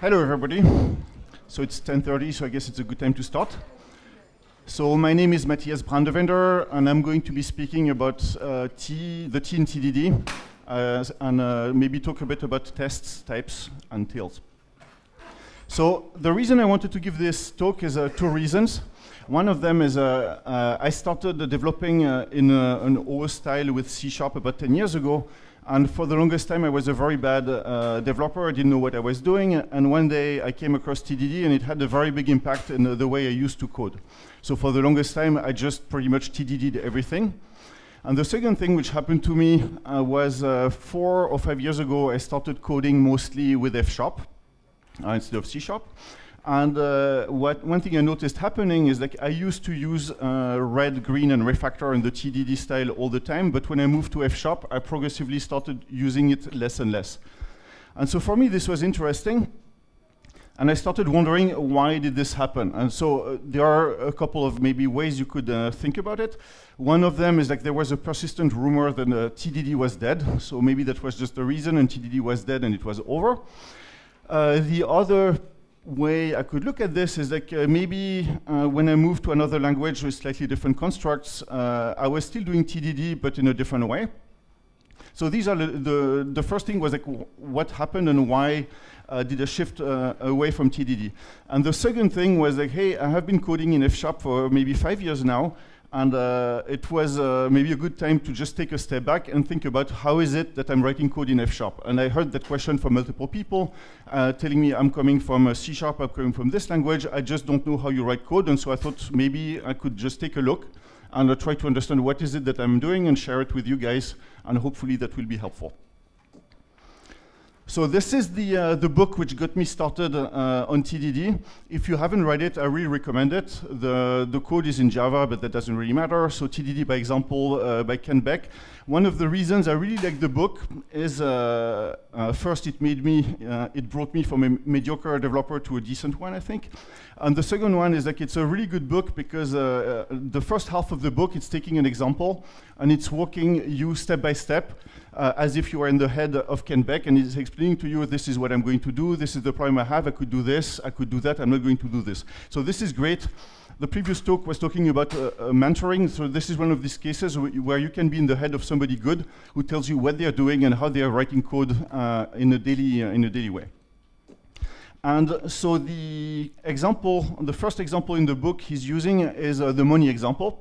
Hello, everybody. So it's 10:30, so I guess it's a good time to start. So my name is Matthias Brandewender, and I'm going to be speaking about the T in TDD, and maybe talk a bit about tests, types, and tails. So the reason I wanted to give this talk is two reasons. One of them is I started developing in an OS style with C# about 10 years ago. And for the longest time, I was a very bad developer. I didn't know what I was doing. And one day, I came across TDD, and it had a very big impact in the way I used to code. So for the longest time, I just pretty much TDD'd everything. And the second thing which happened to me was 4 or 5 years ago, I started coding mostly with F# instead of C#. And one thing I noticed happening is like I used to use red, green, and refactor in the TDD style all the time, but when I moved to F#, I progressively started using it less and less. And so for me, this was interesting, and I started wondering why did this happen. And so there are a couple of maybe ways you could think about it. One of them is like there was a persistent rumor that TDD was dead, so maybe that was just the reason, and TDD was dead and it was over. The other way I could look at this is like maybe when I moved to another language with slightly different constructs, I was still doing TDD but in a different way. So these are the first thing was like what happened and why did I shift away from TDD. And the second thing was like, hey, I have been coding in F# for maybe 5 years now, and it was maybe a good time to just take a step back and think about how is it that I'm writing code in F#. And I heard that question from multiple people telling me I'm coming from C#, I'm coming from this language, I just don't know how you write code. And so I thought maybe I could just take a look and try to understand what is it that I'm doing and share it with you guys, and hopefully that will be helpful. So this is the book which got me started on TDD. If you haven't read it, I really recommend it. The code is in Java, but that doesn't really matter. So TDD by example by Ken Beck. One of the reasons I really like the book is first it brought me from a mediocre developer to a decent one, I think. And the second one is like it's a really good book because the first half of the book, it's taking an example and it's walking you step by step as if you were in the head of Ken Beck, and it's explaining to you, this is what I'm going to do, this is the problem I have, I could do this, I could do that, I'm not going to do this. So this is great. The previous talk was talking about mentoring, so this is one of these cases where you can be in the head of somebody good who tells you what they are doing and how they are writing code in a daily way. And so the first example in the book he's using is the money example.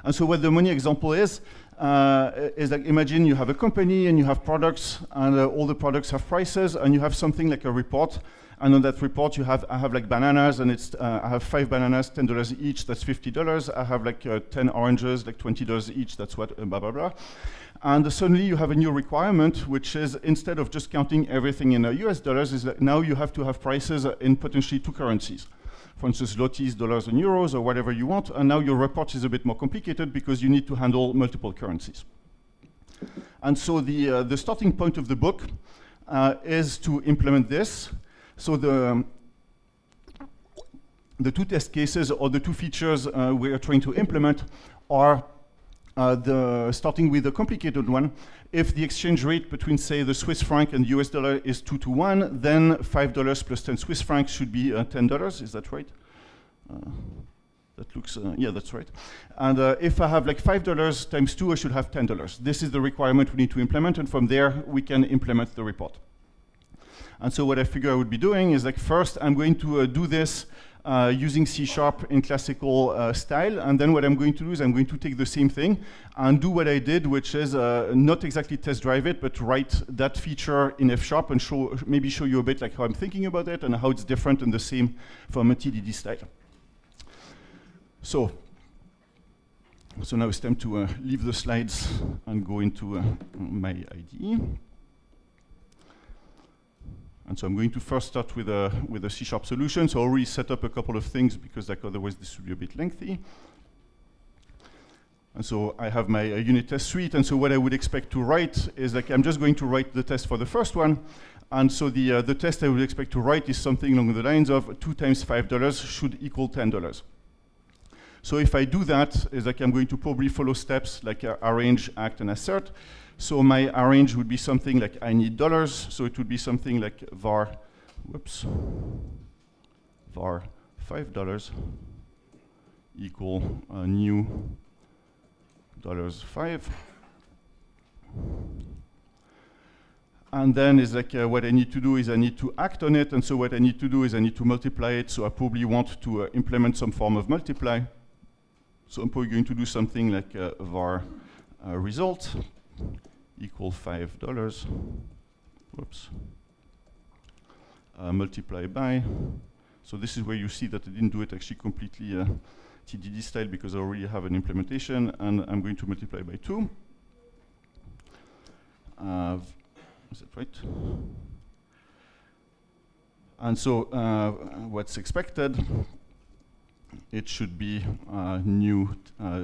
And so what the money example is like imagine you have a company and you have products, and all the products have prices, and you have something like a report, and on that report I have like bananas, and it's I have 5 bananas, $10 each, that's $50. I have like 10 oranges, like $20 each, that's what blah blah blah. And suddenly you have a new requirement, which is instead of just counting everything in US dollars, is that now you have to have prices in potentially 2 currencies. For instance, zlotys, dollars, and euros, or whatever you want. And now your report is a bit more complicated because you need to handle multiple currencies. And so the starting point of the book is to implement this. So the 2 test cases or the 2 features we are trying to implement are starting with the complicated one. If the exchange rate between, say, the Swiss franc and US dollar is 2 to 1, then $5 plus 10 Swiss francs should be $10. Is that right? That looks, yeah, that's right. And if I have like $5 times 2, I should have $10. This is the requirement we need to implement, and from there we can implement the report. And so what I figure I would be doing is like first I'm going to do this using C# in classical style, and then what I'm going to do is I'm going to take the same thing and do what I did, which is not exactly test drive it, but write that feature in F# and maybe show you a bit like how I'm thinking about it and how it's different and the same from a TDD style. So now it's time to leave the slides and go into my IDE. And so I'm going to first start with a C# solution. So I already set up a couple of things because like otherwise this would be a bit lengthy. And so I have my unit test suite. And so what I would expect to write is like I'm just going to write the test for the first one. And so the test I would expect to write is something along the lines of 2 times $5 should equal $10. So if I do that, is like I'm going to probably follow steps like arrange, act, and assert. So my arrange would be something like I need dollars. So it would be something like var whoops, var $5 equal new $5. And then is like what I need to do is I need to act on it, and so what I need to do is I need to multiply it, so I probably want to implement some form of multiply. So I'm probably going to do something like var result equal $5, whoops, multiply by. So this is where you see that I didn't do it actually completely TDD style because I already have an implementation, and I'm going to multiply by 2. Is that right? And so what's expected, it should be new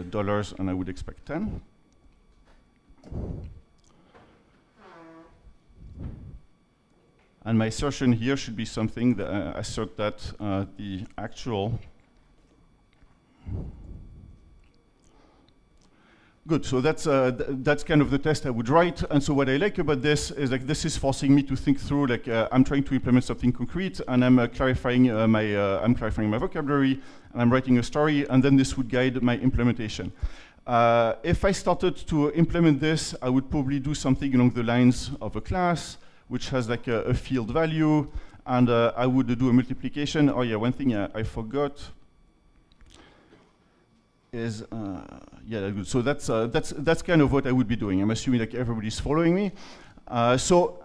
dollars, and I would expect 10. And my assertion here should be something that assert that the actual. Good, so that's kind of the test I would write. And so what I like about this is like this is forcing me to think through, like I'm trying to implement something concrete, and I'm clarifying my vocabulary, and I'm writing a story, and then this would guide my implementation. If I started to implement this, I would probably do something along the lines of a class, which has like a field value, and I would do a multiplication. Oh yeah, one thing I forgot is, yeah, so that's kind of what I would be doing. I'm assuming like everybody's following me. So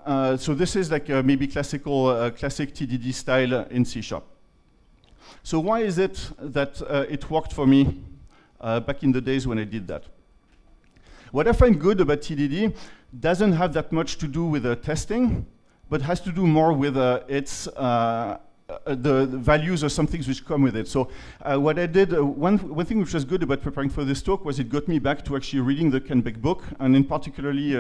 this is like maybe classic TDD style in C#. So why is it that it worked for me back in the days when I did that? What I find good about TDD doesn't have that much to do with testing, but has to do more with its the values or some things which come with it. So what I did, one thing which was good about preparing for this talk was it got me back to actually reading the Ken Beck book, and in particularly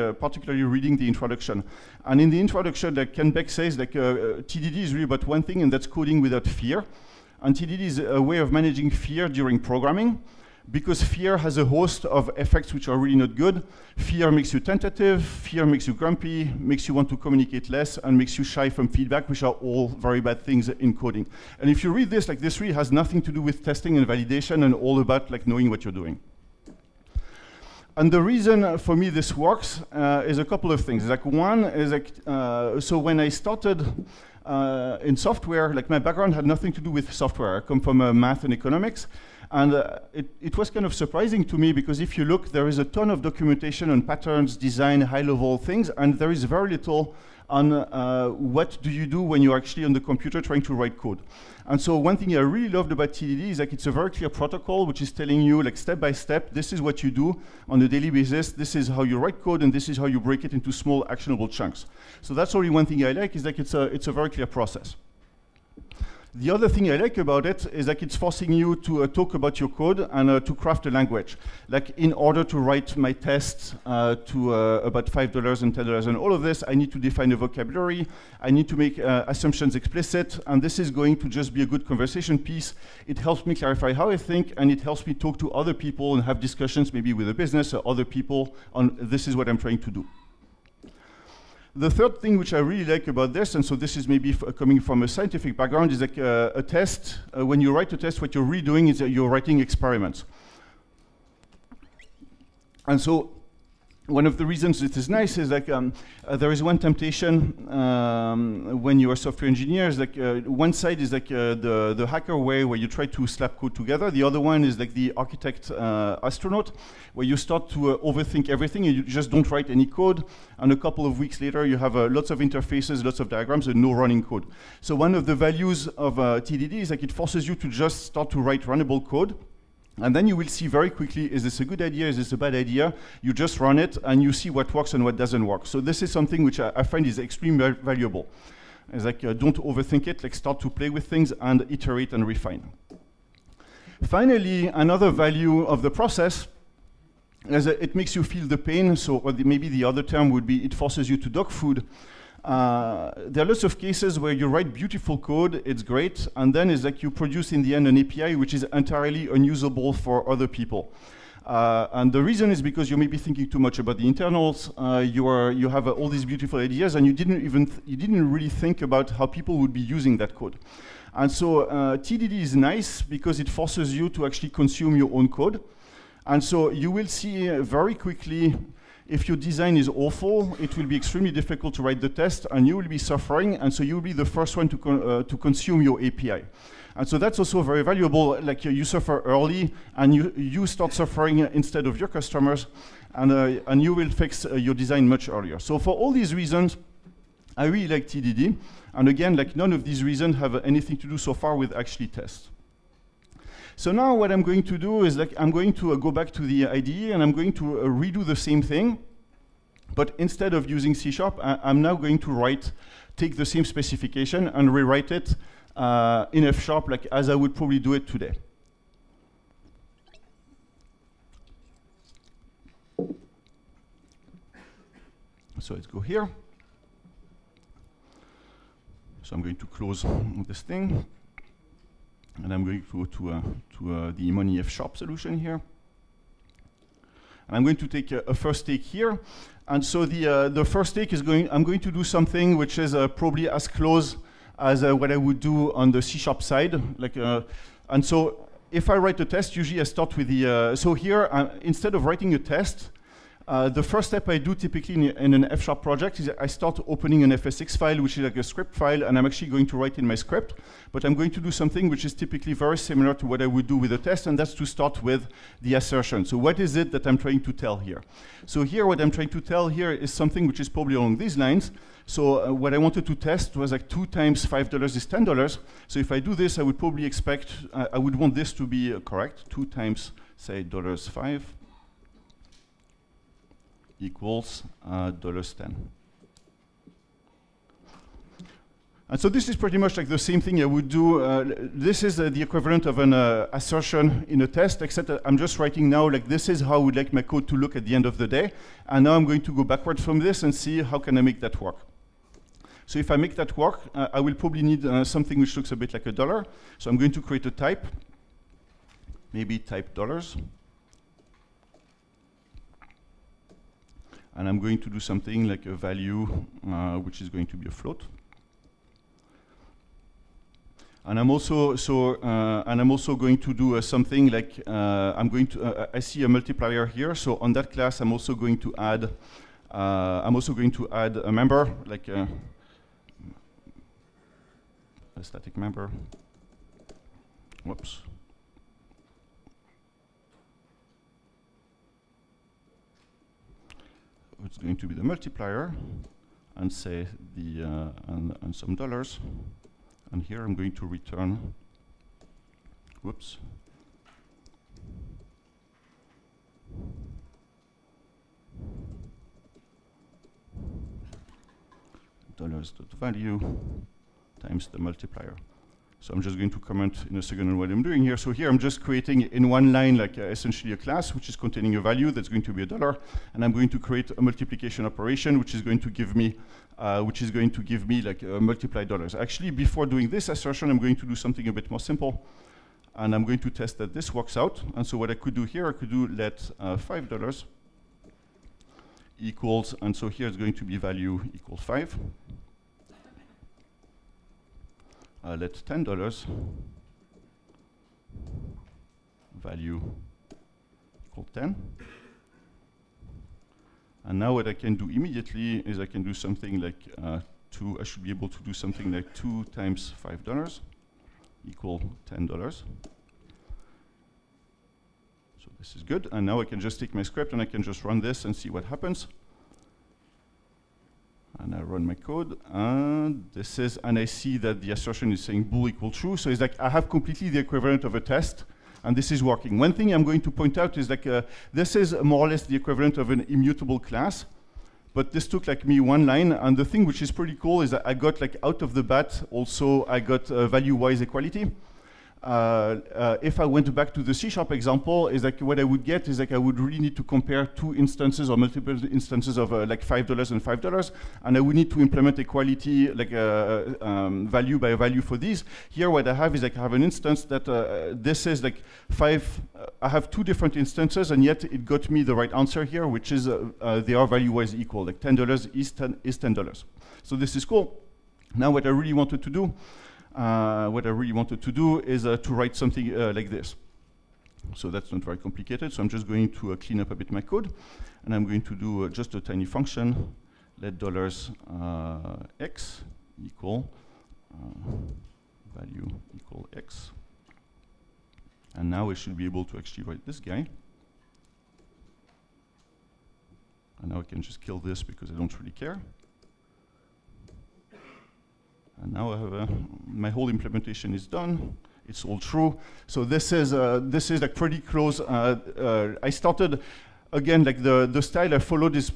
reading the introduction. And in the introduction, like Ken Beck says, like TDD is really about one thing, and that's coding without fear. And TDD is a way of managing fear during programming, because fear has a host of effects which are really not good. Fear makes you tentative, fear makes you grumpy, makes you want to communicate less, and makes you shy from feedback, which are all very bad things in coding. And if you read this, like this really has nothing to do with testing and validation, and all about like knowing what you're doing. And the reason for me this works is a couple of things. Like one is like, so when I started in software, like my background had nothing to do with software. I come from math and economics. And it was kind of surprising to me, because if you look, there is a ton of documentation on patterns, design, high-level things, and there is very little on what do you do when you're actually on the computer trying to write code. And so one thing I really loved about TDD is like it's a very clear protocol which is telling you like step by step, this is what you do on a daily basis, this is how you write code, and this is how you break it into small actionable chunks. So that's already one thing I like, is like it's a very clear process. The other thing I like about it is like it's forcing you to talk about your code and to craft a language. Like in order to write my test to about $5 and $10 and all of this, I need to define a vocabulary, I need to make assumptions explicit, and this is going to just be a good conversation piece. It helps me clarify how I think, and it helps me talk to other people and have discussions maybe with the business or other people on this is what I'm trying to do. The third thing which I really like about this, and so this is maybe coming from a scientific background, is like a test. When you write a test, what you're really doing is that you're writing experiments. And so one of the reasons it is nice is like there is one temptation when you are software engineers. Like one side is like the hacker way, where you try to slap code together. The other one is like the architect astronaut, where you start to overthink everything and you just don't write any code. And a couple of weeks later, you have lots of interfaces, lots of diagrams, and no running code. So one of the values of TDD is like it forces you to just start to write runnable code. And then you will see very quickly, is this a good idea, is this a bad idea? You just run it, and you see what works and what doesn't work. So this is something which I find is extremely valuable. It's like, don't overthink it, like start to play with things and iterate and refine. Finally, another value of the process is that it makes you feel the pain. So or maybe the other term would be it forces you to dog food. There are lots of cases where you write beautiful code, it's great, and then it's like you produce in the end an API which is entirely unusable for other people. And the reason is because you may be thinking too much about the internals. You have all these beautiful ideas, and you didn't really think about how people would be using that code. And so TDD is nice because it forces you to actually consume your own code. And so you will see very quickly, if your design is awful, it will be extremely difficult to write the test, and you will be suffering, and so you will be the first one to consume your API. And so that's also very valuable, like you suffer early, and you start suffering instead of your customers, and you will fix your design much earlier. So for all these reasons, I really like TDD. And again, like none of these reasons have anything to do so far with actually tests. So now what I'm going to do is like I'm going to go back to the IDE, and I'm going to redo the same thing. But instead of using C#, I'm now going to take the same specification and rewrite it in F#, like as I would probably do it today. So let's go here. So I'm going to close this thing, and I'm going to go to the Imoni F# solution here. And I'm going to take a first take here. And so the first take is I'm going to do something which is probably as close as what I would do on the C# side. And so if I write a test, usually I start with the, so here, instead of writing a test, the first step I do typically in an F# project is I start opening an FSX file, which is like a script file, and I'm actually going to write in my script. But I'm going to do something which is typically very similar to what I would do with a test, and that's to start with the assertion. So what is it that I'm trying to tell here? So here, what I'm trying to tell here is something which is probably along these lines. So what I wanted to test was like 2 times $5 is $10. So if I do this, I would probably expect, I would want this to be correct. 2 times, say, $5 equals $10. And so this is pretty much like the same thing I would do. This is the equivalent of an assertion in a test, except that I'm just writing now, like this is how I would like my code to look at the end of the day. And now I'm going to go backwards from this and see how can I make that work. So if I make that work, I will probably need something which looks a bit like $. So I'm going to create a type, maybe type dollars. And I'm going to do something like a value, which is going to be a float. And I'm also going to do something like I see a multiplier here. So on that class, I'm also going to add a member, like a static member. Whoops. It's going to be the multiplier, and say the and some dollars. And here I'm going to return, whoops, $.value times the multiplier. So I'm just going to comment in a second on what I'm doing here. So here I'm just creating in one line like essentially a class which is containing a value that's going to be $1, and I'm going to create a multiplication operation which is going to give me like multiply dollars. Actually, before doing this assertion, I'm going to do something a bit more simple, and I'm going to test that this works out. And so what I could do here, I could do let $5 equals, and so here it's going to be value equals 5. Let $10 value equal 10. And now what I can do immediately is I can do something like I should be able to do something like 2 times $5 equal $10. So this is good. And now I can just take my script and I can just run this and see what happens. And I run my code, and I see that the assertion is saying bool equal true. So it's like I have completely the equivalent of a test, and this is working. One thing I'm going to point out is like this is more or less the equivalent of an immutable class, but this took like me one line. And the thing which is pretty cool is that I got like out of the bat also I got value-wise equality. if I went back to the C# example, is like what I would get is like I would really need to compare two instances or multiple instances of like $5 and $5, and I would need to implement equality like value by value for these. Here, what I have is like I have an instance that this is like 5. I have two different instances, and yet it got me the right answer here, which is they are value-wise equal. Like $10 is $10. So this is cool. Now, what I really wanted to do. Is to write something like this. So that's not very complicated. So I'm just going to clean up a bit my code, and I'm going to do just a tiny function. Let $x equal value equal x. And now I should be able to actually write this guy. And now I can just kill this because I don't really care. And now I have my whole implementation is done. It's all true. So this is like pretty close. I started again like the style I followed is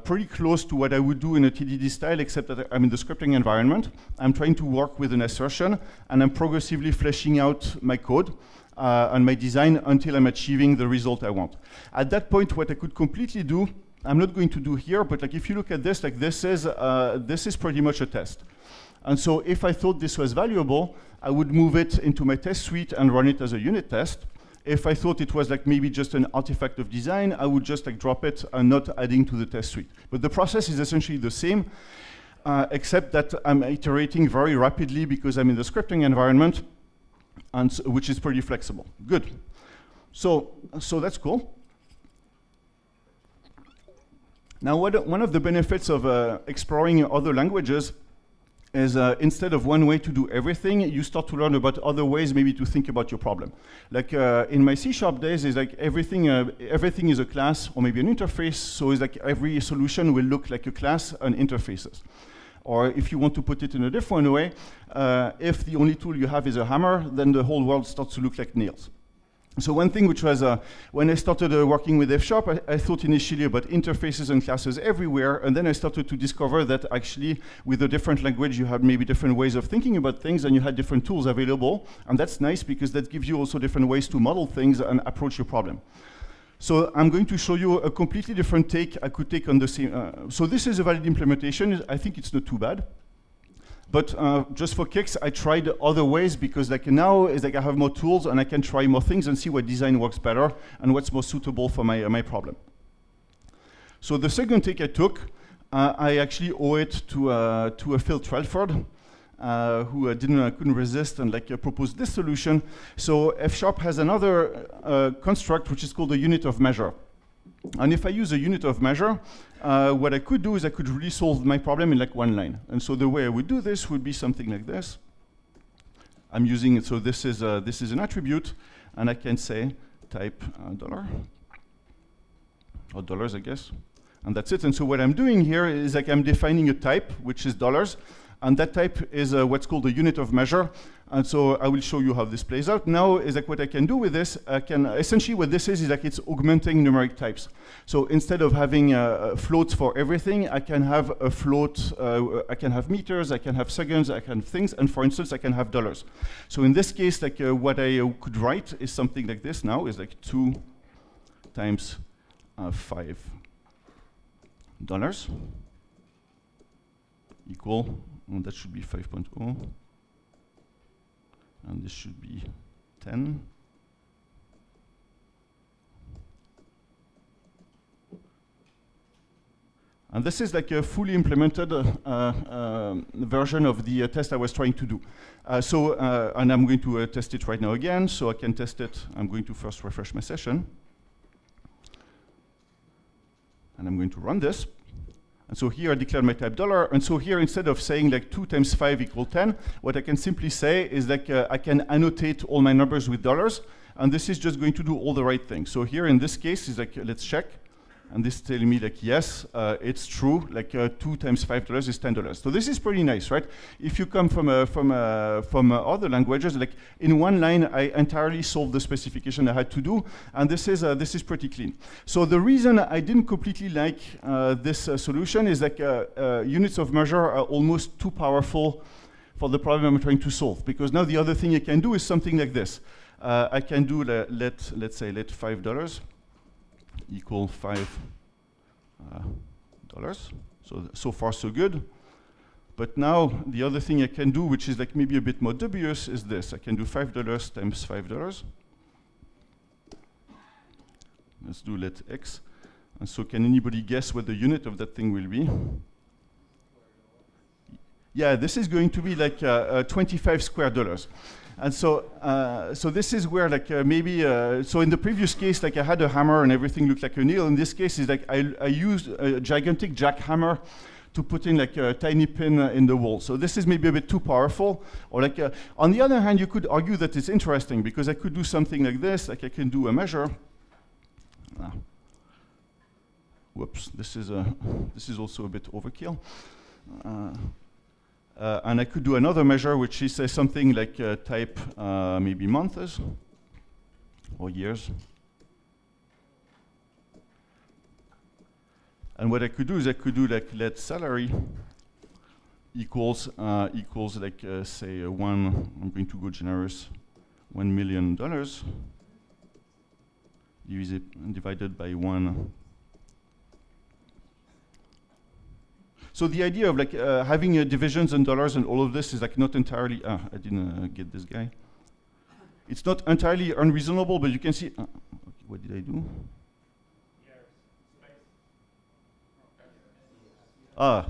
pretty close to what I would do in a TDD style, except that I'm in the scripting environment. I'm trying to work with an assertion, and I'm progressively fleshing out my code and my design until I'm achieving the result I want. At that point, what I could completely do, I'm not going to do here, but like if you look at this, like this is pretty much a test. And so if I thought this was valuable, I would move it into my test suite and run it as a unit test. If I thought it was like maybe just an artifact of design, I would just like drop it and not adding to the test suite. But the process is essentially the same, except that I'm iterating very rapidly because I'm in the scripting environment, and which is pretty flexible. Good. So that's cool. Now, one of the benefits of exploring other languages is instead of one way to do everything, you start to learn about other ways maybe to think about your problem. Like in my C# days, is like everything is a class or maybe an interface, so it's like every solution will look like a class and interfaces. Or if you want to put it in a different way, if the only tool you have is a hammer, then the whole world starts to look like nails. So one thing which was, when I started working with F#, I thought initially about interfaces and classes everywhere, and then I started to discover that actually with a different language you have maybe different ways of thinking about things, and you had different tools available, and that's nice because that gives you also different ways to model things and approach your problem. So I'm going to show you a completely different take I could take on the same, so this is a valid implementation. I think it's not too bad. But just for kicks, I tried other ways because like now is like I have more tools and I can try more things and see what design works better and what's more suitable for my problem. So the second take I took, I actually owe it to Phil Trelford, who couldn't resist and like proposed this solution. So F# has another construct which is called a unit of measure. And if I use a unit of measure, what I could do is I could really solve my problem in like one line. And so the way I would do this would be something like this. I'm using it, so this is an attribute, and I can say type $, or dollars, I guess. And that's it. And so what I'm doing here is like I'm defining a type, which is dollars. And that type is what's called a unit of measure. And so I will show you how this plays out. Now is like what I can do with this, I can essentially what this is like it's augmenting numeric types. So instead of having floats for everything, I can have a float, I can have meters, I can have seconds, I can have things, and for instance, I can have dollars. So in this case, like what I could write is something like this now, is like 2 times $5 equal, and that should be 5.0. And this should be 10. And this is like a fully implemented version of the test I was trying to do. And I'm going to test it right now again, so I can test it. I'm going to first refresh my session. And I'm going to run this. And so here I declare my type $, and so here instead of saying like 2 times 5 equal 10, what I can simply say is like I can annotate all my numbers with dollars, and this is just going to do all the right things. So here in this case is like, let's check, and this is telling me like, yes, it's true, like 2 times $5 is $10. So this is pretty nice, right? If you come from other languages, like in one line, I entirely solved the specification I had to do, and this is pretty clean. So the reason I didn't completely like this solution is like units of measure are almost too powerful for the problem I'm trying to solve. Because now the other thing I can do is something like this. I can do, let's say, let $5 equal $5. So far so good. But now the other thing I can do, which is like maybe a bit more dubious, is this. I can do $5 times $5. Let's do let x. And so can anybody guess what the unit of that thing will be? Yeah, this is going to be like 25 square dollars. And so, so this is where like maybe, so in the previous case, like I had a hammer and everything looked like a nail. In this case, is like I used a gigantic jackhammer to put in like a tiny pin in the wall. So this is maybe a bit too powerful. Or like, on the other hand, you could argue that it's interesting because I could do something like this, like I can do a measure. Whoops, this is also a bit overkill. And I could do another measure, which is something like type maybe months or years. And what I could do is I could do like let salary equals like say I'm going to go generous, $1 million divided by 1. So the idea of like having divisions and dollars and all of this is like not entirely. I didn't get this guy. It's not entirely unreasonable, but you can see. Okay, what did I do?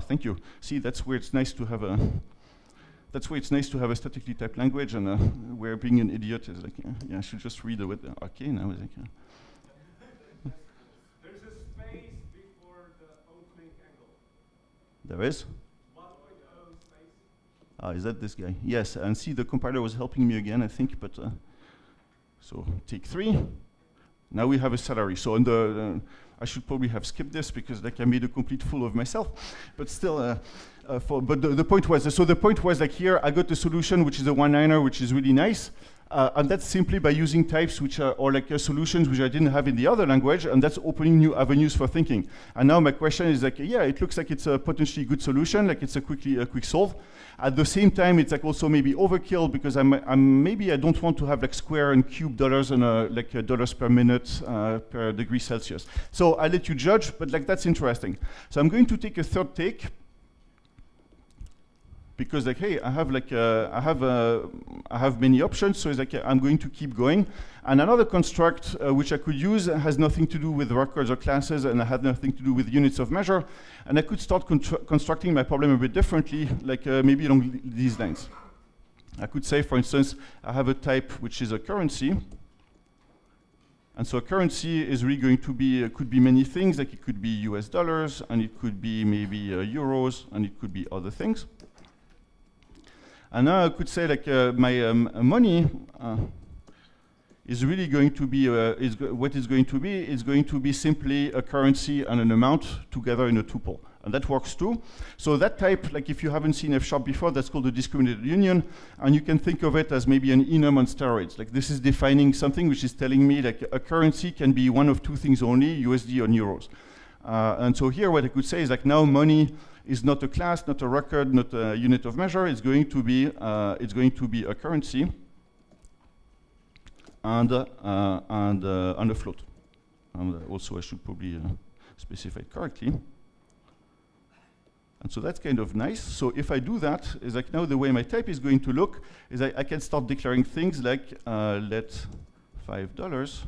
Thank you. See, that's where it's nice to have a. That's why it's nice to have a statically typed language, and where being an idiot is like, yeah, I should just read the okay now. Like, there's a space before the opening angle. There is. 1.0 space. Is that this guy? Yes, and see, the compiler was helping me again, I think. But so take 3. Now we have a salary. So on the I should probably have skipped this because like I made a complete fool of myself. But still, but the point was, so the point was like here I got a solution which is a one-liner, which is really nice. And that's simply by using types which are, or like solutions which I didn't have in the other language, and that's opening new avenues for thinking. And now my question is like, yeah, it looks like it's a potentially good solution, like it's a quick solve. At the same time, it's like also maybe overkill because maybe I don't want to have like square and cube dollars and like dollars per minute per degree Celsius. So I'll let you judge, but like that's interesting. So I'm going to take a third take. Because like, hey, I have many options, so it's like I'm going to keep going. And another construct which I could use has nothing to do with records or classes, and I had nothing to do with units of measure. And I could start constructing my problem a bit differently, like maybe along these lines. I could say, for instance, I have a type which is a currency. And so a currency is really going to be, could be many things, like it could be US dollars, and it could be maybe euros, and it could be other things. And now I could say like my money is really going to be, what it's going to be is going to be simply a currency and an amount together in a tuple. And that works too. So that type, like if you haven't seen F# before, that's called a discriminated union. And you can think of it as maybe an enum on steroids. Like this is defining something which is telling me like a currency can be one of two things only, USD or euros. And so here what I could say is like now money is not a class, not a record, not a unit of measure. It's going to be a currency and a float. And also I should probably specify it correctly. And so that's kind of nice. So if I do that, is like now the way my type is going to look is I can start declaring things like let $5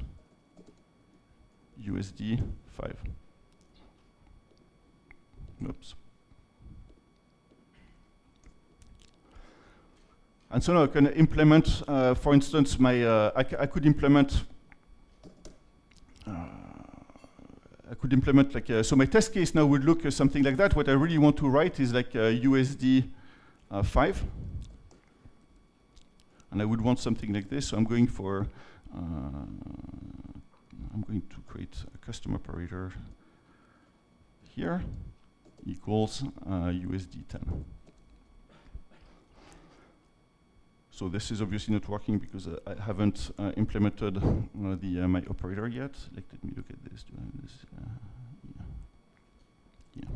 USD 5. Oops. And so now I can implement, for instance, my I could implement like so my test case now would look something like that. What I really want to write is like USD 5, and I would want something like this. So I'm going for I'm going to create a custom operator here equals USD 10. So this is obviously not working because I haven't implemented my operator yet. Like, let me look at this. Do I have this? Yeah.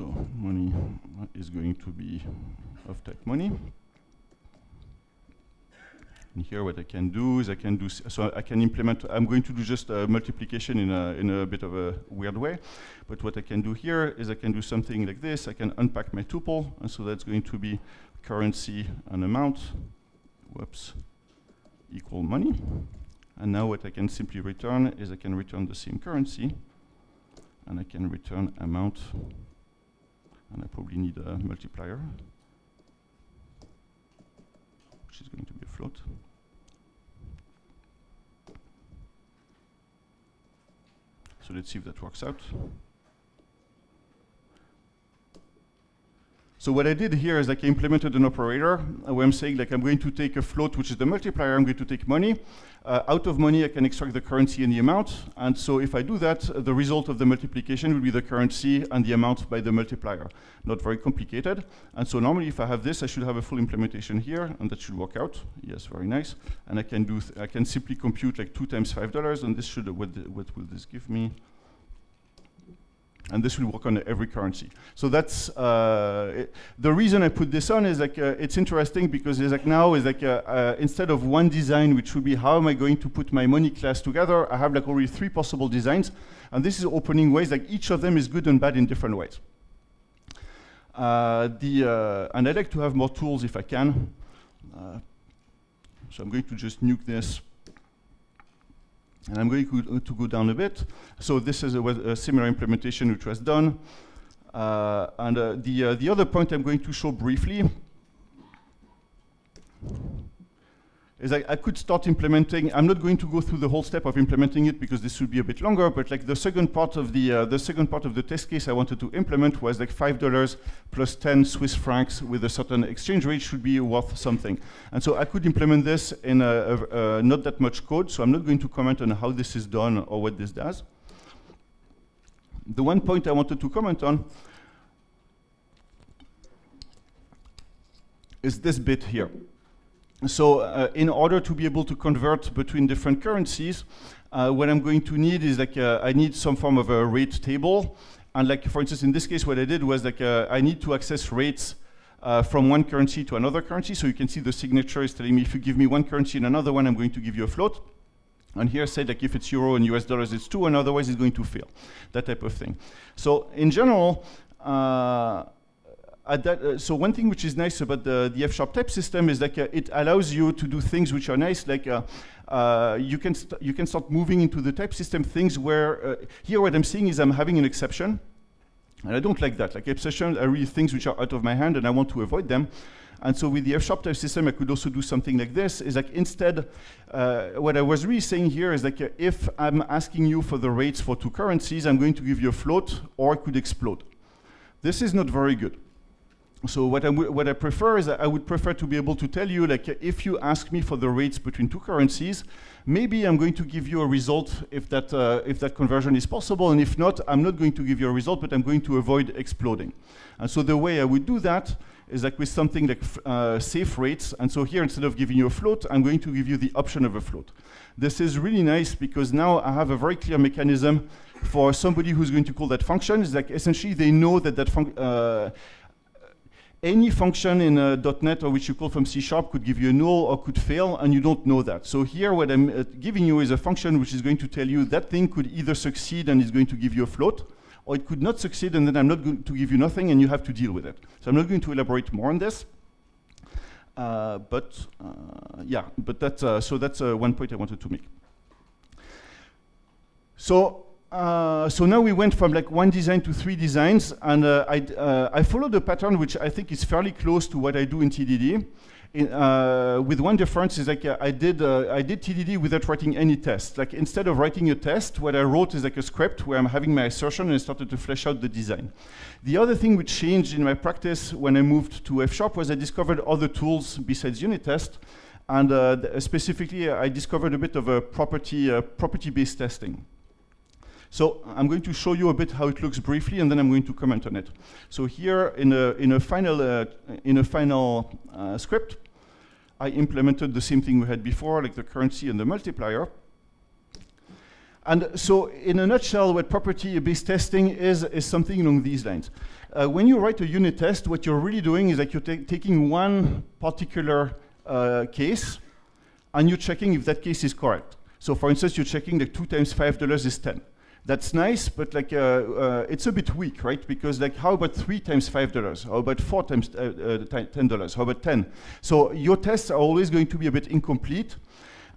So money is going to be of type money. And here what I can do is I can do, so I can implement, I'm going to do just multiplication in a bit of a weird way. But what I can do here is I can do something like this. I can unpack my tuple, and so that's going to be currency and amount, whoops, equal money. And now what I can simply return is I can return the same currency, and I can return amount, and I probably need a multiplier, which is going to be a float. So let's see if that works out. So what I did here is like I implemented an operator where I'm saying like I'm going to take a float, which is the multiplier, I'm going to take money. Out of money, I can extract the currency and the amount. And so if I do that, the result of the multiplication will be the currency and the amount by the multiplier. Not very complicated. And so normally if I have this, I should have a full implementation here, and that should work out. Yes, very nice. And I can do, I can simply compute like 2 times $5, and this should, what will this give me? And this will work on every currency. So that's the reason I put this on is like it's interesting because it's like now is like instead of one design, which would be how am I going to put my money class together, I have like already 3 possible designs, and this is opening ways. Like each of them is good and bad in different ways. And I like to have more tools if I can. So I'm going to just nuke this. And I'm going to go down a bit. So this is a similar implementation which was done. The other point I'm going to show briefly is I could start implementing. I'm not going to go through the whole step of implementing it because this would be a bit longer. But like the second part of the test case I wanted to implement was like $5 plus 10 Swiss francs with a certain exchange rate should be worth something. And so I could implement this in not that much code. So I'm not going to comment on how this is done or what this does. The one point I wanted to comment on is this bit here. So in order to be able to convert between different currencies, what I'm going to need is like I need some form of a rate table. And like for instance, in this case, what I did was like I need to access rates from one currency to another currency. So you can see the signature is telling me if you give me one currency and another one, I'm going to give you a float. And here I said like if it's euro and US dollars, it's 2, and otherwise it's going to fail. That type of thing. So in general, so one thing which is nice about the F# type system is like it allows you to do things which are nice, like you can start moving into the type system things where here what I'm seeing is I'm having an exception, and I don't like that. Like exceptions are really things which are out of my hand, and I want to avoid them. And so with the F# type system, I could also do something like this. Is like instead, what I was really saying here is like if I'm asking you for the rates for 2 currencies, I'm going to give you a float, or it could explode. This is not very good. So what I prefer is I would prefer to be able to tell you, like, if you ask me for the rates between 2 currencies, maybe I'm going to give you a result if that conversion is possible, and if not, I'm not going to give you a result, but I'm going to avoid exploding. And so the way I would do that is like with something like safe rates. And so here, instead of giving you a float, I'm going to give you the option of a float. This is really nice because now I have a very clear mechanism for somebody who's going to call that function. It's like essentially they know that any function in .NET or which you call from C# could give you a null or could fail, and you don't know that. So here what I'm giving you is a function which is going to tell you that thing could either succeed and is going to give you a float, or it could not succeed and then I'm not going to give you nothing and you have to deal with it. So I'm not going to elaborate more on this. Yeah, but that's one point I wanted to make. So now we went from like 1 design to 3 designs, and I followed a pattern which I think is fairly close to what I do in TDD. With one difference is like I did TDD without writing any test. Like instead of writing a test, what I wrote is like a script where I'm having my assertion and I started to flesh out the design. The other thing which changed in my practice when I moved to F# was I discovered other tools besides unit test, and specifically I discovered a bit of a property-based testing. So I'm going to show you a bit how it looks briefly, and then I'm going to comment on it. So here in a final script, I implemented the same thing we had before, like the currency and the multiplier. And so, in a nutshell, what property-based testing is something along these lines. When you write a unit test, what you're really doing is that you're taking one particular case, and you're checking if that case is correct. So, for instance, you're checking that 2 times $5 is 10. That's nice, but like it's a bit weak, right? Because like, how about 3 times $5? How about 4 times $10? How about 10? So your tests are always going to be a bit incomplete.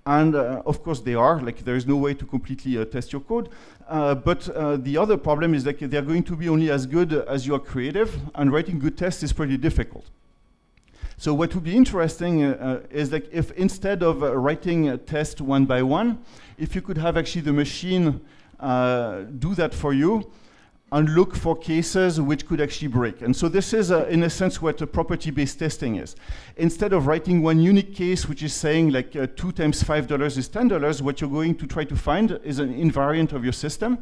And of course they are, like there is no way to completely test your code. But the other problem is that they're going to be only as good as you are creative, and writing good tests is pretty difficult. So what would be interesting is like if instead of writing a test one by one, if you could have actually the machine do that for you and look for cases which could actually break. And so this is, in a sense, what a property-based testing is. Instead of writing one unique case, which is saying like 2 times $5 is $10, what you're going to try to find is an invariant of your system,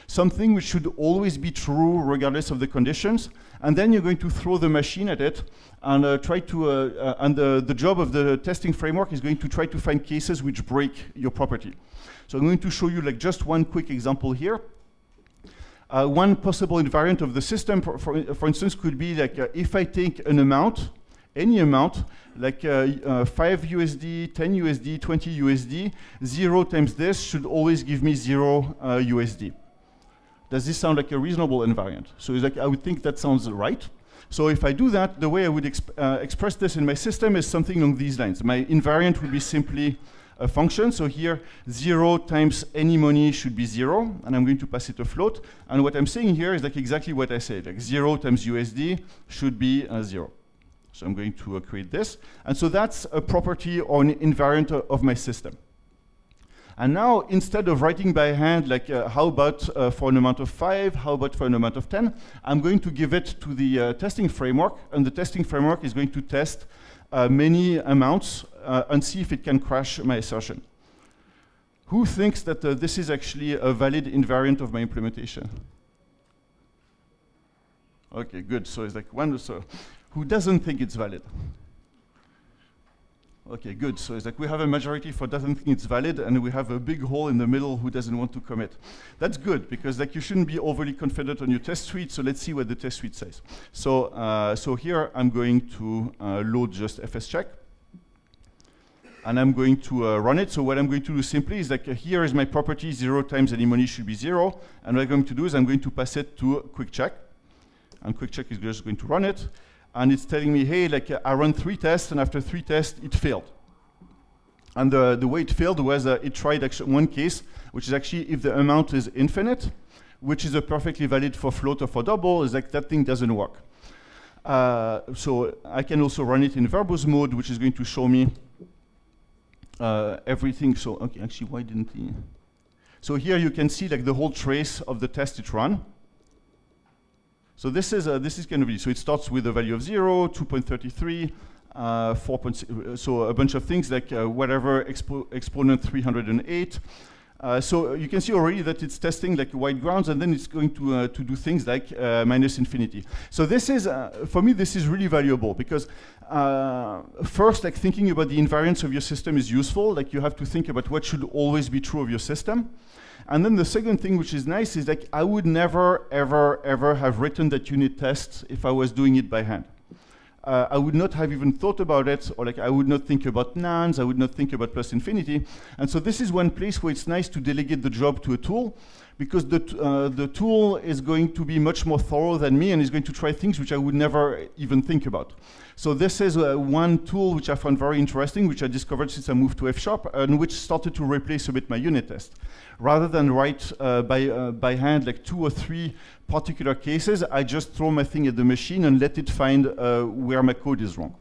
something which should always be true regardless of the conditions. And then you're going to throw the machine at it and try to, and the job of the testing framework is going to try to find cases which break your property. So I'm going to show you like just one quick example here. One possible invariant of the system, for instance, could be like if I take an amount, any amount, like 5 USD, 10 USD, 20 USD, 0 times this should always give me 0 USD. Does this sound like a reasonable invariant? So it's like, I would think that sounds right. So if I do that, the way I would express this in my system is something along these lines. My invariant would be simply a function. So here, 0 times any money should be 0, and I'm going to pass it a float. And what I'm saying here is like exactly what I said, like 0 times USD should be 0. So I'm going to create this. And so that's a property or an invariant of my system. And now, instead of writing by hand, like how about for an amount of 5, how about for an amount of 10, I'm going to give it to the testing framework, and the testing framework is going to test many amounts and see if it can crash my assertion. Who thinks that this is actually a valid invariant of my implementation? Okay, good. So it's like one. So who doesn't think it's valid? Okay, good. So it's like we have a majority for doesn't think it's valid, and we have a big hole in the middle who doesn't want to commit. That's good, because like you shouldn't be overly confident on your test suite. So let's see what the test suite says. So so here I'm going to load just fscheck, and I'm going to run it. So what I'm going to do simply is like here is my property, 0 times any money should be 0, and what I'm going to do is I'm going to pass it to QuickCheck, and QuickCheck is just going to run it. And it's telling me, hey, like I run 3 tests, and after 3 tests, it failed. And the way it failed was it tried actually one case, which is actually if the amount is infinite, which is a perfectly valid for float or for double, is like that thing doesn't work. So I can also run it in verbose mode, which is going to show me everything. So okay, actually, why didn't he? So here you can see like the whole trace of the test it ran. So this is going to be, so it starts with a value of 0, 2.33, 4.6, so a bunch of things like whatever exponent 308. So you can see already that it's testing like wide grounds, and then it's going to do things like minus infinity. So this is, for me, this is really valuable because first, like thinking about the invariance of your system is useful. Like you have to think about what should always be true of your system. And then the second thing, which is nice, is like I would never, ever, ever have written that unit test if I was doing it by hand. I would not have even thought about it, or like I would not think about nans, I would not think about plus infinity. And so this is one place where it's nice to delegate the job to a tool, because the tool is going to be much more thorough than me and is going to try things which I would never even think about. So this is one tool which I found very interesting, which I discovered since I moved to F#, and which started to replace a bit my unit test. Rather than write by hand like 2 or 3 particular cases, I just throw my thing at the machine and let it find where my code is wrong.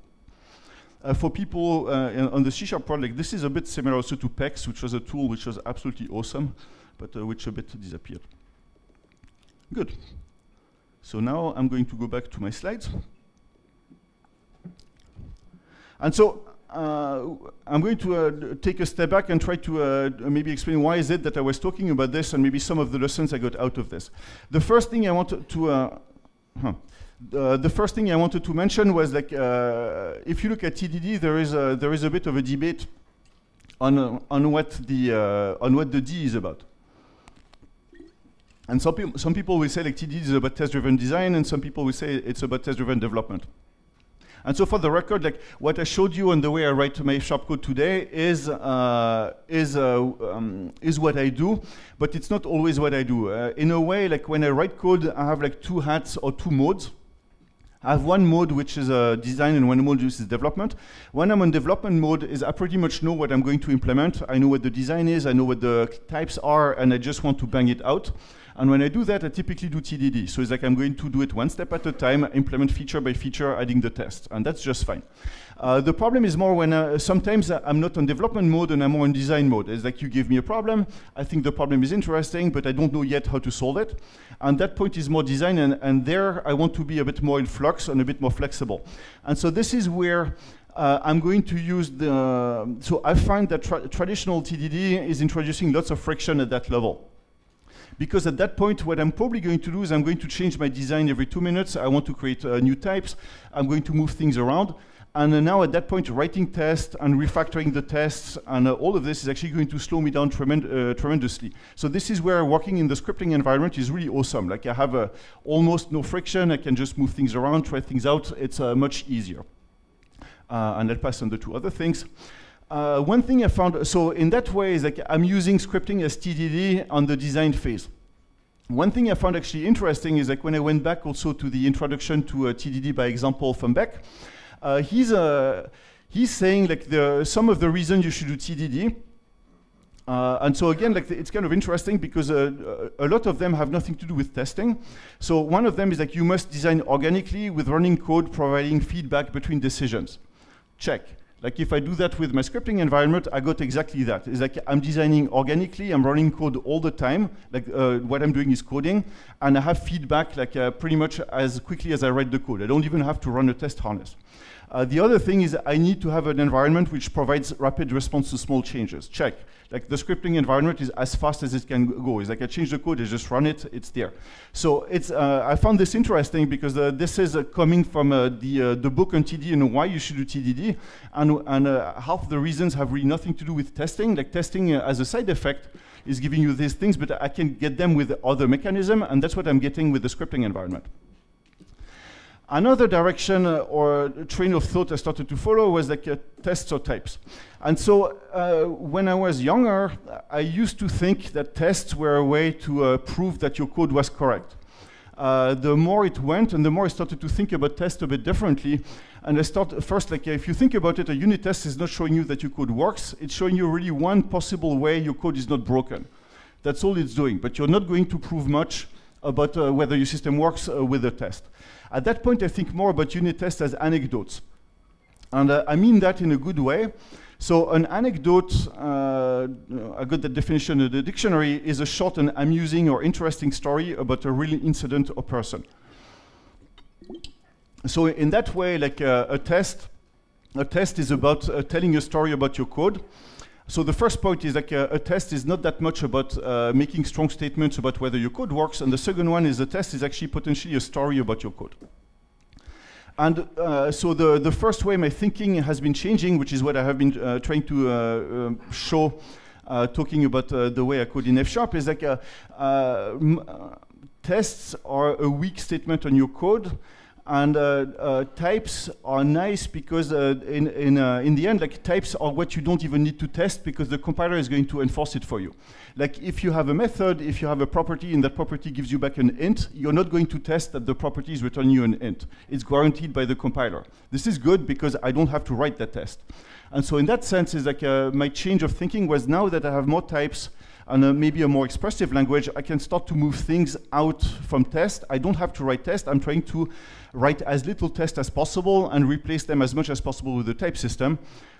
For people on the C# project, this is a bit similar also to PEX, which was a tool which was absolutely awesome, but which a bit disappeared. Good. So now I'm going to go back to my slides. And so I'm going to take a step back and try to maybe explain why is it that I was talking about this and maybe some of the lessons I got out of this. The first thing I wanted to the first thing I wanted to mention was like if you look at TDD, there is a bit of a debate on what the D is about. And some people will say like TDD is about test-driven design, and some people will say it's about test-driven development. And so for the record, like what I showed you on the way I write my shop code today is what I do, but it's not always what I do. In a way, like when I write code, I have like two hats or two modes. I have one mode which is design and one mode which is development. When I'm on development mode, I pretty much know what I'm going to implement. I know what the design is, I know what the types are, and I just want to bang it out. And when I do that, I typically do TDD. So it's like I'm going to do it one step at a time, implement feature by feature, adding the test. And that's just fine. The problem is more when sometimes I'm not on development mode and I'm more on design mode. It's like you give me a problem, I think the problem is interesting, but I don't know yet how to solve it. And that point is more design, and there I want to be a bit more in flux and a bit more flexible. And so this is where I'm going to use so I find that traditional TDD is introducing lots of friction at that level. Because at that point, what I'm probably going to do is I'm going to change my design every 2 minutes. I want to create new types. I'm going to move things around. And now at that point, writing tests and refactoring the tests and all of this is actually going to slow me down tremendously. So this is where working in the scripting environment is really awesome. Like I have almost no friction. I can just move things around, try things out. It's much easier. And I'll pass on the two other things. One thing I found, so in that way, is like I'm using scripting as TDD on the design phase. One thing I found actually interesting is like when I went back also to the introduction to TDD by example from Beck, he's saying like some of the reasons you should do TDD. And so again, like it's kind of interesting because a lot of them have nothing to do with testing. So one of them is like you must design organically with running code providing feedback between decisions. Check. Like if I do that with my scripting environment, I got exactly that. It's like I'm designing organically, I'm running code all the time. Like what I'm doing is coding, and I have feedback like pretty much as quickly as I write the code. I don't even have to run a test harness. The other thing is I need to have an environment which provides rapid response to small changes. Check. Like the scripting environment is as fast as it can go. It's like I change the code, I just run it, it's there. So it's I found this interesting because this is coming from the book on TDD and why you should do TDD, and half the reasons have really nothing to do with testing. Like testing as a side effect is giving you these things, but I can get them with other mechanism, and that's what I'm getting with the scripting environment. Another direction or train of thought I started to follow was like tests or types. And so when I was younger, I used to think that tests were a way to prove that your code was correct. The more it went and the more I started to think about tests a bit differently. And I started first, like if you think about it, a unit test is not showing you that your code works. It's showing you really one possible way your code is not broken. That's all it's doing. But you're not going to prove much about whether your system works with a test. At that point, I think more about unit tests as anecdotes. And I mean that in a good way. So an anecdote, I got that definition in the dictionary, is a short and amusing or interesting story about a real incident or person. So in that way, like a test is about telling a story about your code. So the first point is like a test is not that much about making strong statements about whether your code works, and the second one is a test is actually potentially a story about your code. And so the first way my thinking has been changing, which is what I have been trying to show, talking about the way I code in F#, is like tests are a weak statement on your code. And types are nice because in the end, like types are what you don't even need to test because the compiler is going to enforce it for you. Like if you have a method, if you have a property and that property gives you back an int, you're not going to test that the property is returning you an int. It's guaranteed by the compiler. This is good because I don't have to write that test. And so in that sense, is like my change of thinking was now that I have more types and maybe a more expressive language, I can start to move things out from test. I don't have to write test. I'm trying to write as little test as possible and replace them as much as possible with the type system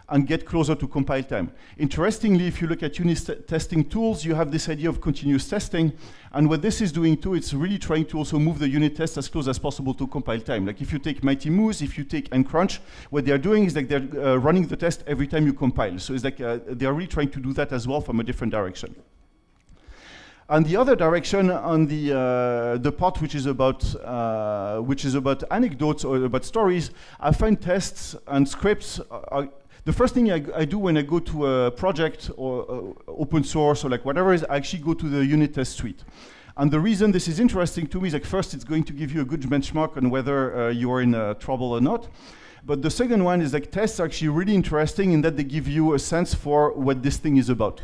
and get closer to compile time. Interestingly, if you look at unit testing tools, you have this idea of continuous testing. And what this is doing too, it's really trying to also move the unit test as close as possible to compile time. Like if you take Mighty Moose, if you take nCrunch, what they're doing is like they're running the test every time you compile. So it's like they're really trying to do that as well from a different direction. And the other direction on the part which is about anecdotes or about stories, I find tests and scripts the first thing I do when I go to a project or open source or like whatever is I actually go to the unit test suite. And the reason this is interesting to me is, like, first, it's going to give you a good benchmark on whether you are in trouble or not. But the second one is, like, tests are actually really interesting in that they give you a sense for what this thing is about.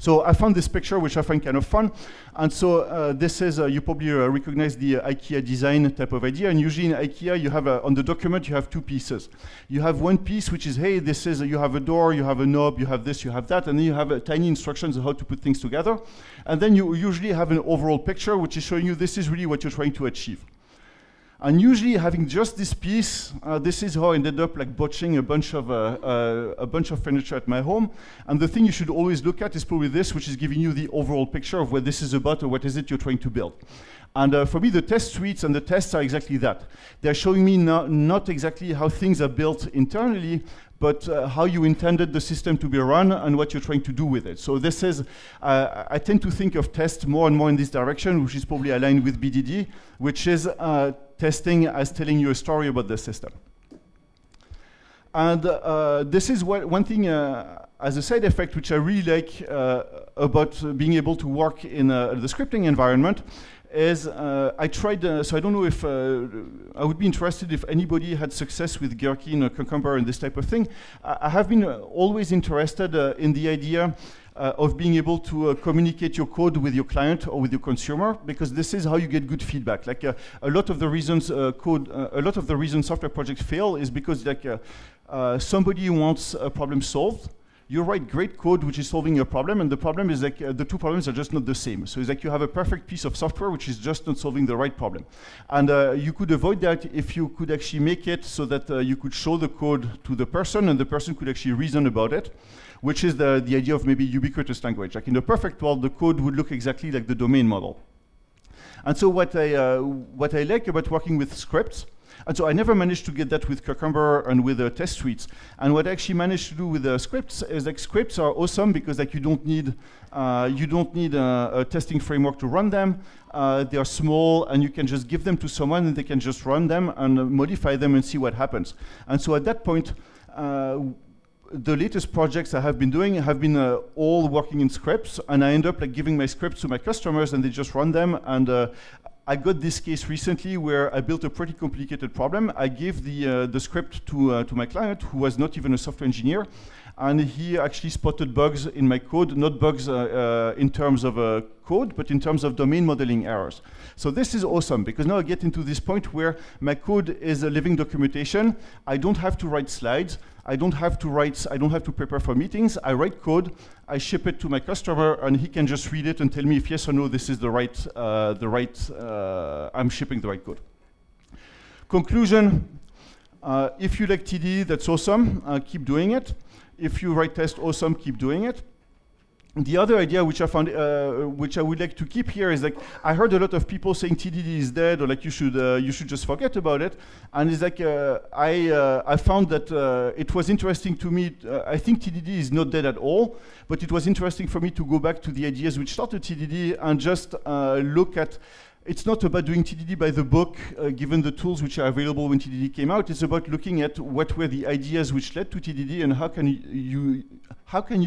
So I found this picture, which I find kind of fun. And so this is, you probably recognize the IKEA design type of idea. And usually in IKEA, you have, on the document, you have two pieces. You have one piece, which is, hey, this is, you have a door, you have a knob, you have this, you have that. And then you have tiny instructions on how to put things together. And then you usually have an overall picture, which is showing you this is really what you're trying to achieve. And usually, having just this piece, this is how I ended up, like, botching a bunch of furniture at my home. And the thing you should always look at is probably this, which is giving you the overall picture of what this is about or what is it you're trying to build. And for me, the test suites and the tests are exactly that. They're showing me not exactly how things are built internally, but how you intended the system to be run and what you're trying to do with it. So this is, I tend to think of tests more and more in this direction, which is probably aligned with BDD, which is testing as telling you a story about the system. And this is one thing as a side effect, which I really like about being able to work in the scripting environment, is I tried, so I don't know if, I would be interested if anybody had success with Gherkin or Cucumber and this type of thing. I have been always interested in the idea of being able to communicate your code with your client or with your consumer, because this is how you get good feedback. Like a lot of the reasons a lot of the reasons software projects fail is because, like, somebody wants a problem solved. You write great code which is solving your problem, and the problem is, like, the two problems are just not the same. So it's like you have a perfect piece of software which is just not solving the right problem. And you could avoid that if you could actually make it so that you could show the code to the person, and the person could actually reason about it, which is the idea of maybe ubiquitous language. Like, in the perfect world, the code would look exactly like the domain model. And so what I like about working with scripts, and so I never managed to get that with Cucumber and with test suites. And what I actually managed to do with scripts is, like, scripts are awesome because, like, you don't need a testing framework to run them. They are small, and you can just give them to someone, and they can just run them and modify them and see what happens. And so at that point, the latest projects I have been doing have been all working in scripts, and I end up, like, giving my scripts to my customers, and they just run them. And I got this case recently where I built a pretty complicated problem. I gave the script to my client, who was not even a software engineer, and he actually spotted bugs in my code, not bugs in terms of code, but in terms of domain modeling errors. So this is awesome, because now I get into this point where my code is a living documentation. I don't have to write slides. I don't have to prepare for meetings. I write code, I ship it to my customer, and he can just read it and tell me if yes or no this is I'm shipping the right code. Conclusion, if you like TDD, that's awesome, keep doing it. If you write tests, awesome, keep doing it. The other idea which I found, which I would like to keep here, is, like, I heard a lot of people saying TDD is dead, or, like, you should just forget about it. And it's like I found that it was interesting to me. I think TDD is not dead at all, but it was interesting for me to go back to the ideas which started TDD and just look at. It's not about doing TDD by the book, given the tools which are available when TDD came out. It's about looking at what were the ideas which led to TDD, and how can you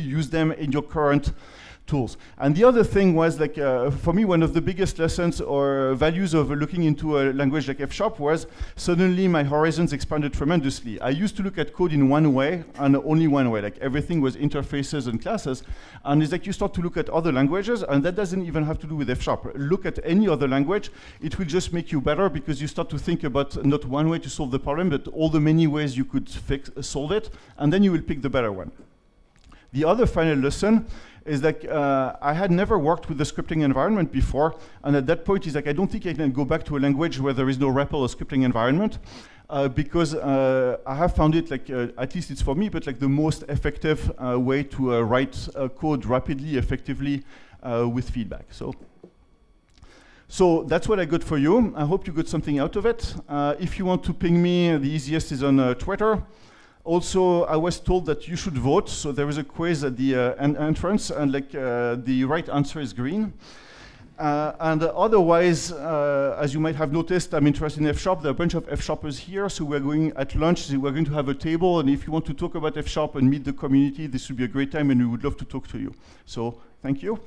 use them in your current tools. And the other thing was, like, for me, one of the biggest lessons or values of looking into a language like F# was suddenly my horizons expanded tremendously. I used to look at code in one way and only one way, like everything was interfaces and classes. And it's like you start to look at other languages, and that doesn't even have to do with F#. Look at any other language, it will just make you better, because you start to think about not one way to solve the problem, but all the many ways you could solve it, and then you will pick the better one. The other final lesson is, like, I had never worked with a scripting environment before, and at that point, it's like I don't think I can go back to a language where there is no REPL or scripting environment, because I have found it, like, at least it's for me, but, like, the most effective way to write code rapidly, effectively, with feedback. So that's what I got for you. I hope you got something out of it. If you want to ping me, the easiest is on Twitter. Also, I was told that you should vote, so there is a quiz at the entrance, and, like, the right answer is green. And otherwise, as you might have noticed, I'm interested in F#. There are a bunch of F#ers here, so we're going at lunch. So we're going to have a table, and if you want to talk about F# and meet the community, this would be a great time, and we would love to talk to you. So thank you.